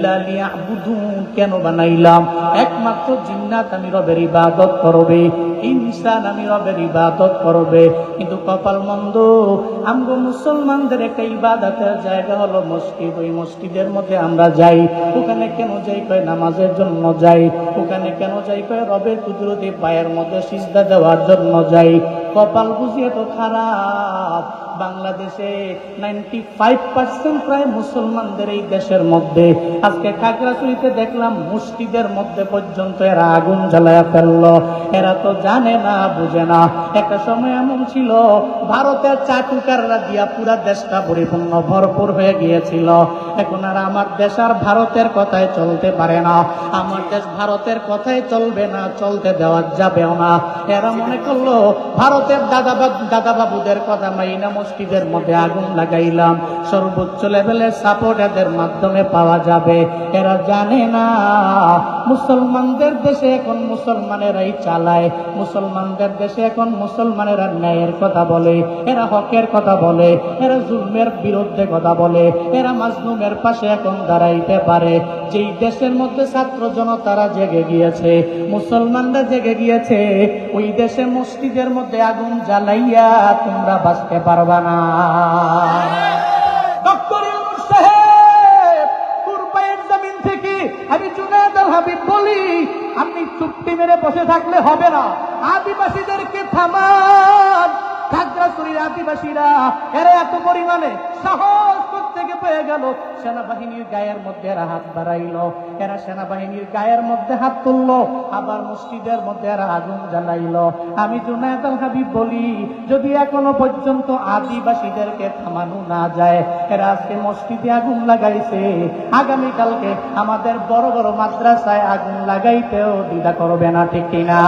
ইল্লা লিয়াবুদুন, কেন বানাইলাম? একমাত্র জিন্নাত আমি রবের ইবাদত করবে, ইনসান আমি রবের ইবাদত করবে। কিন্তু কপাল মন্দ, আমগো মুসলমানদের একটা ইবাদতের জায়গা হলো মসজিদ। ওই মসজিদের মধ্যে আমরা যাই, ওখানে কেন যাই? কয় নামাজের জন্য যাই। ওখানে কেন যাই? কয় রবের কুদরতি পায়ের মধ্যে সিজদা দেওয়ার জন্য যাই। কপাল বুঝি এত খারাপ, বাংলাদেশে 95% প্রায় মুসলমানদের এই দেশের মধ্যে আজকে খাগড়াছড়িতে দেখলাম মসজিদের মধ্যে পর্যন্ত এরা আগুন জ্বালায়া ফেললো। এরা তো জানে না, বুঝে না। একটা সময় এমন ছিল, ভারতের চাটুকাররা দিয়া পুরা দেশটা পরিপূর্ণ ভরপুর হয়ে গিয়েছিল। এখন আর আমার দেশ আর ভারতের কথায় চলতে পারে না। আমার দেশ ভারতের কথায় চলবে না, চলতে দেওয়া যাবেও না। এরা মনে করলো ভারতের দাদা বাবুদের কথা মাইনা মসজিদের মধ্যে আগুন লাগাইলাম, সর্বোচ্চ লেভেলের সাপোর্ট এদের মাধ্যমে পাওয়া যাবে। এরা জানে না মুসলমানদের দেশে এখন মুসলমানেরাই চালায়, মুসলমানদের দেশে এখন মুসলমানেরা ন্যায়ের কথা বলে, এরা হকের কথা বলে, এরা জুলমের বিরুদ্ধে কথা বলে, এরা মাজলুমের পাশে এখন দাঁড়াইতে পারে। যেই দেশের মধ্যে ছাত্র জনতারা জেগে গিয়েছে, মুসলমানরা জেগে গিয়েছে, ওই দেশে মসজিদের মধ্যে আগুন জ্বালাইয়া তোমরা বাঁচতে পারবা না। ডক্টর ইউনূস সাহেব কুরবাইয়ের জমিন থেকে আমি জুনায়েদ আল হাবিব বলি, আপনি চুপটি মেরে বসে থাকলে হবে না। আদিবাসীদেরকে থামান। খাগড়াছড়ির আদিবাসীরা এরা এত পরিমাণে সাহস থেকে পেয়ে গেল, সেনাবাহিনীর গায়ের মধ্যে এরা হাত বাড়াইল, এরা সেনাবাহিনীর গায়ের মধ্যে হাত তুললো, আবার মসজিদের মধ্যে এরা আগুন জ্বালাইল। আমি জুনায়েদ আল হাবিব বলি, যদি এখনো পর্যন্ত আদিবাসীদেরকে থামানো না যায়, এরা আজকে মসজিদে আগুন লাগাইছে, আগামীকালকে আমাদের বড় বড় মাদ্রাসায় আগুন লাগাইতেও দ্বিধা করবে না, ঠিক কিনা?